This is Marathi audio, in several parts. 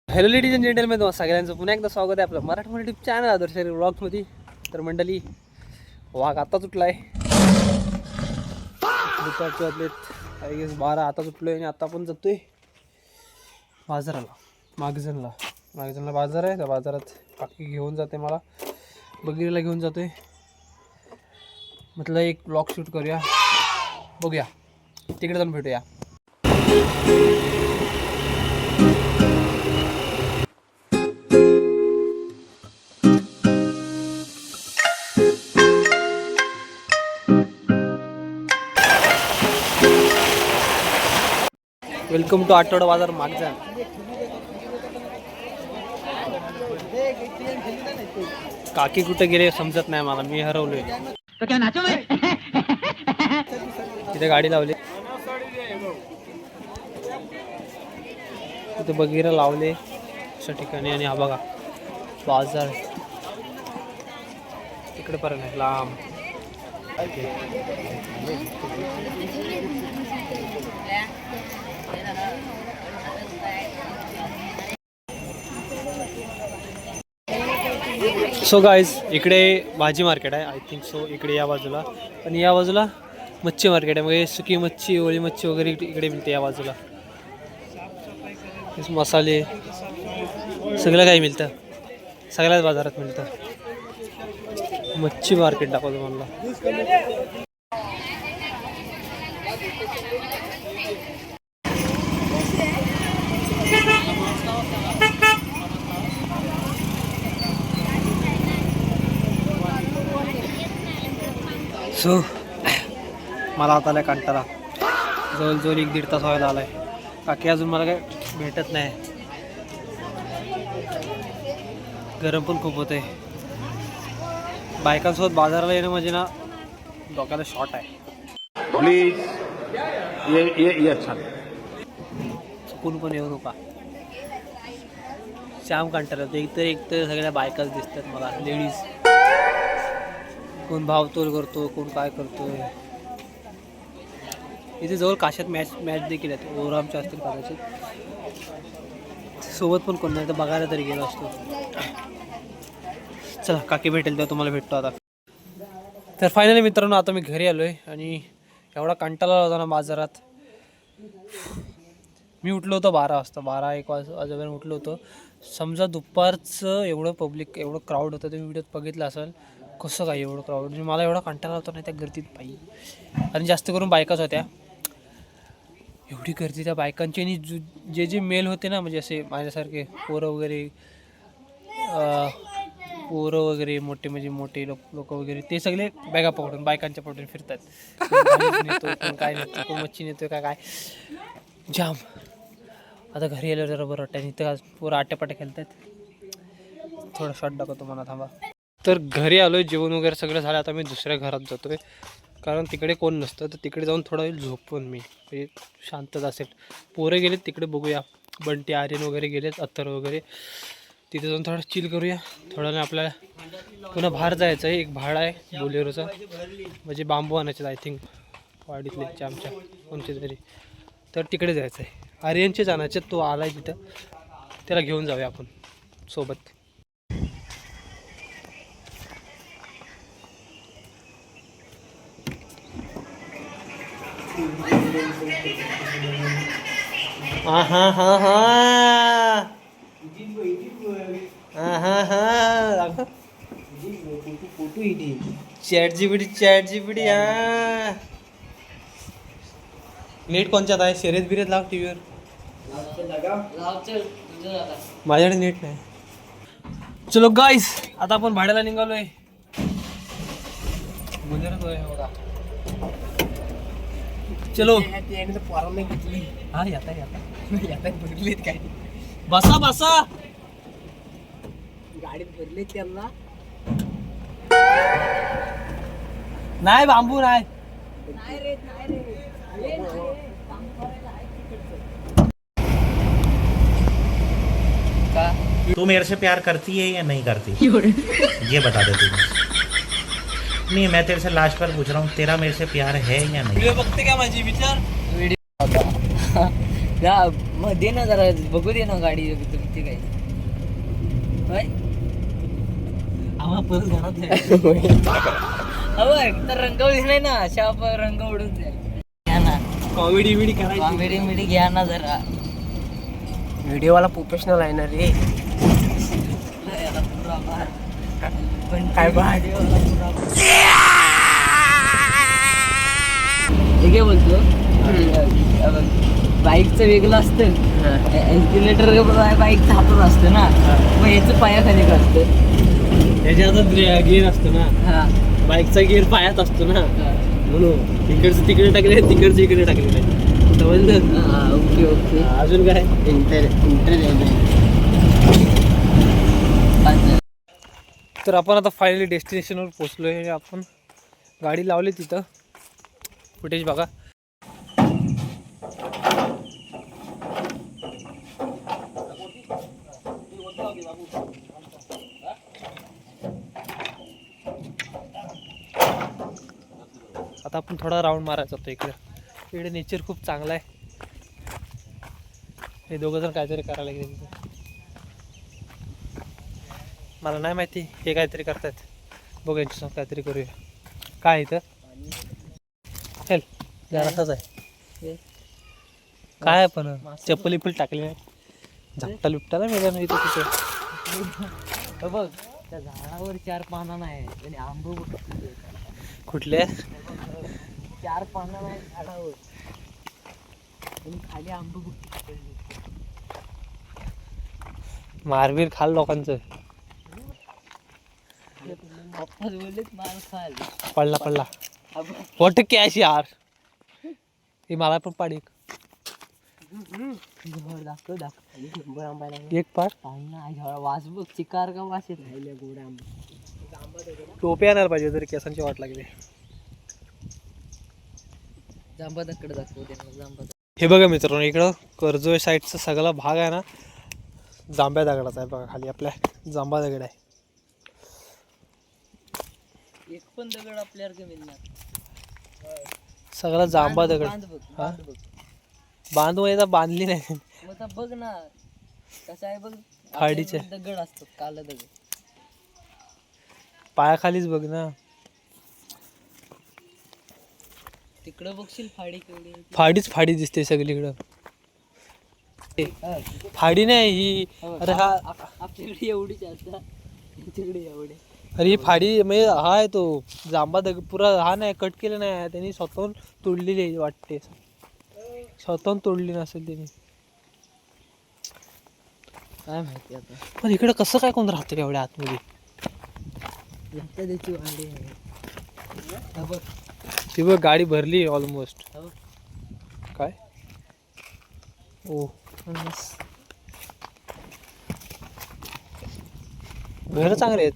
हॅलो लेडीज अँड जेंटलमॅन, तुम्हाला सगळ्यांचं पुन्हा एकदा स्वागत आहे आपलं मराठी यूट्यूब चॅनल आदर्श व्लॉग्समध्ये. तर मंडळी, वाघ आता सुटला आहे. दुपारचे वाजलेत आय गेस 12. आता सुटलो आहे आणि आता आपण जातोय बाजाराला. मागजनला बाजार आहे. त्या बाजारात काकी घेऊन जाते मला, बगिरीला घेऊन जातोय. म्हटलं एक व्लॉग शूट करूया, बघूया तिकडे जाऊन भेटूया. वेलकम टू आठवडा बाजार मागजन. काकी कुठे गेले समजत नाही मला, मी हरवलोय. तिथे गाडी लावली, तिथे बगीरा लावले अशा ठिकाणी. आणि हा बघा बाजार तिकडे पर्यंत लांब. सो गाईज, इकडे भाजी मार्केट आहे आय थिंक सो. इकडे या बाजूला आणि या बाजूला मच्छी मार्केट आहे. म्हणजे सुकी मच्छी, ओळी मच्छी वगैरे इकडे मिळते या बाजूला. मसाले सगळं काही मिळतं, सगळ्याच बाजारात मिळतं. मच्छी मार्केट दाखवतो मला. सो मला आता आलाय कंटाळा. जवळजवळ 1-1.5 तास व्हायला आलाय. बाकी अजून मला काय भेटत नाही. गरम पण खूप होते. बायकांसोबत बाजाराला येणं म्हणजे ना डोक्याला शॉर्ट आहे. प्लीज ये अच्छा चुकून पण येऊ नका. श्याम कंटाळा. एक तर सगळ्या बायकाच दिसतात मला, लेडीज. कोण भावतोल करतो, कोण काय करतोय. इथे जवळ काशात मॅच देखील आहेत. ओरामच्या असतील कदाचित. सोबत पण कोण नाही तर बघायला तरी गेलो असतो. चला, काकी भेटेल तेव्हा तुम्हाला भेटतो आता. तर फायनली मित्रांनो, आता मी घरी आलो आहे. आणि एवढा कंटाळा होता ना बाजारात. मी उठलो होतो 12 वाजता, 12-1 वाजेपर्यंत उठलो होतो. समजा दुपारचं एवढं पब्लिक, एवढं क्राऊड होतं. तुम्ही व्हिडिओत बघितलं असेल कसं काय एवढं क्राऊड. म्हणजे मला एवढा कंटाळा होता नाही त्या गर्दीत पायी. आणि जास्त करून बायकाच होत्या. एवढी गर्दी त्या बायकांची. आणि जे मेल होते ना, म्हणजे असे माझ्यासारखे पोरं वगैरे मोठे, म्हणजे मोठे लोक वगैरे, ते सगळे बॅगा पकडून बायकांच्या पकडून फिरतात. नेतो कोण काय नेतो, कोण मच्छी नेतो काय जाम. आता घरी आल्यावर जरा बरं वाटतं. इथं पोरं आट्यापाट्या खेळतात. थोडं शॉर्ट दाखवतो मला, थांबा. तर घरी आलो आहे, जेवण वगैरे सगळं झालं. आता मी दुसऱ्या घरात जातो आहे, कारण तिकडे कोण नसतं. तर तिकडे जाऊन थोडा वेळ झोपून मी, म्हणजे शांतता असेल. पोरं गेलेत तिकडे, बघूया. बंटी, आर्यन वगैरे गेलेत, अत्तर वगैरे. तिथे जाऊन थोडं चिल करूया. थोडा वेळ आपल्याला पुन्हा बाहेर जायचं आहे. एक भाडा आहे बोलेरोचा, म्हणजे बांबू आणायचं आय थिंक वाडीतले आमच्या कोणच्या तरी. तर तिकडे जायचं आहे. आर्यनचेच आणायचे. तो आला आहे तिथं, त्याला घेऊन जाऊया आपण सोबत. हा हा हा हा चॅट जीपीटी हा. नेट कोणच्यात आहे? शर्यत बिरेत लाव टीव्हीवर. माझ्याकडे नेट नाही. चलो गाईस, आता आपण भाड्याला निघालोय. बोलेरो तो आहे बघा. चलो पोरांना घेतली हा येता यात भरलीत काय बसा बसा. गाडीत भरलीत त्यांना नाही बांबू नाही. तू मेरे से प्यार करती है या नहीं करती ये बता दे तू. नहीं मैं तेरे से लास्ट बार पूछ रहा हूँ तेरा मेरे से प्यार है या नहीं. व्हिडिओ बघते का माझी विचार. मग दे ना जरा बघू दे ना गाडी तुमची काय आम्हा परत घरात तर रंगवली नाही ना शाप रंग उडून जाईल घ्या ना कॉमेडी बिडी करायची. कॉमेडी मिडी घ्या ना जरा व्हिडिओवाला प्रोफेशनल आहे ना रे पण काय हे बोलतो बाईकचं वेगळं असतं एक्सिलेटर बाईकचं हातात असतं ना मग याचं पायाखाली असतं त्याच्या हातात गिअर असतो ना. हा बाईकचा गिअर पायात असतो ना म्हणून इकडचं तिकडे टाकले तिकडचं इकडे टाकले नाही. समजलं. ओके ओके अजून काय. तर आपण आता फायनली डेस्टिनेशनवर पोचलो आहे. आपण गाडी लावली तिथं. फुटेज बघा. आता आपण थोडा राऊंड मारायचा होतो इकडे. इकडे नेचर खूप चांगलं आहे. हे दोघं जण काहीतरी करायला गेले तिथे. मला नाही माहिती हे काहीतरी करतायत. बघ यांच्यासोबत काहीतरी करूया. काय इथं हेल जरासाच आहे. काय पण चप्पल इप्पल टाकली नाही. झपटा लिपटाला मिळाला नाही इथं तिथे. बघ त्या झाडावर 4 पानं नाही आणि आंबो कुठले 4 पानं नाही झाडावर आणि खाली आंबो मारबीर खाल लोकांचं. पप्पाच बोललेत मार खाल पडला पडला. वॉट कॅश यार. हे मला पण पाडी दाखव एक पाड. वास बघ चिकार का वास येत राहिले गोड आंबा. टोपी आणायला पाहिजे तरी केसांची वाट लागली. जांबा दगड दाखव त्यांना जांबा. हे बघा मित्रांनो इकडं कर्जोय साईडचा सगळा भाग आहे ना जांभ्या दगडाचा आहे. बघा खाली आपल्या जांभा दगड आहे. एक पण दगड आपल्याला मिळणार सगळा जांभा दगड. हा बांध म्हणजे बांधली नाही. मग बघ ना कसं आहे बघ खाडीचे दगड असतात काला दगड पायाखालीच बघ ना. तिकडं बघशील फाडी केवढी. फाडीच फाडी दिसते सगळीकडं. फाडी नाही ही. अरे हा आपल्याकडे एवढीच असतात त्यांच्याकडे एवढे. अरे ही फाडी म्हणजे हा आहे तो जांभा दगड पुरा हा नाही कट केलं नाही त्यांनी स्वतःहून तोडलेली वाटते. स्वतःहून तोडली नसेल त्यांनी काय माहिती आता. पण इकडं कसं काय कोण राहतं एवढ्या आतमध्ये. त्याची वाडी आहे. ती बघ गाडी भरली ऑलमोस्ट. काय ओ घर चांगले आहेत.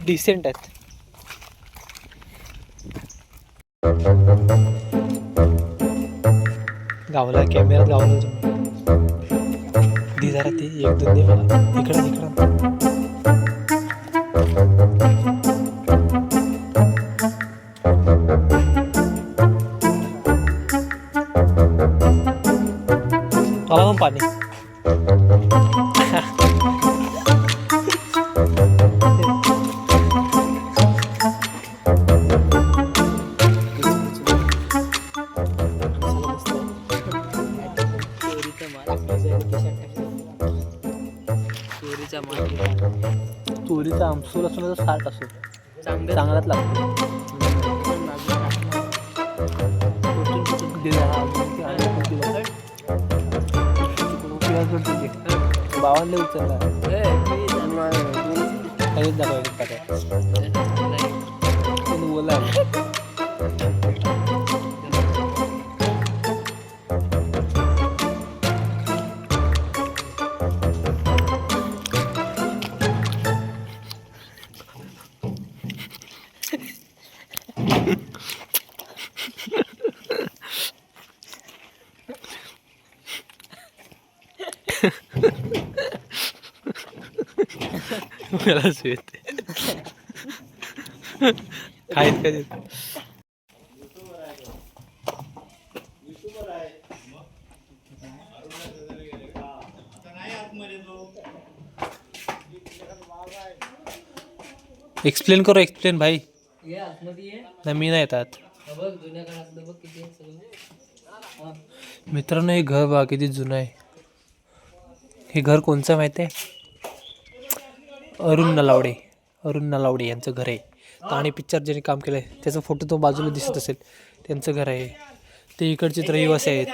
डिसेंट आहेत. गावला कॅमेरा गावला दी जरा ती 1-2 दे मला. इकडं इकडं मला पण पाणी. चोरीचा आमसूल असून तर साठ असो चांगलाच लागतो. बावांना उचलला काहीच दाखवायचं बोला मला हसू येते. खायत कधी एक्सप्लेन करो, एक्सप्लेन भाई. ये आतमध्ये ये. नाही मी नाही येतात. हा बघ जुन्या काळातलं बघ किती आहे सगळं. हा. मित्रांनो हे घर बघा किती जुनं आहे. हे घर कोणचं माहिती आहे? अरुण नलावडे यांचं घर आहे. आणि पिक्चर ज्यांनी काम केलं आहे त्याचा फोटो तो बाजूला दिसत असेल, त्यांचं घर आहे. ते इकडचे रहिवासी आहेत.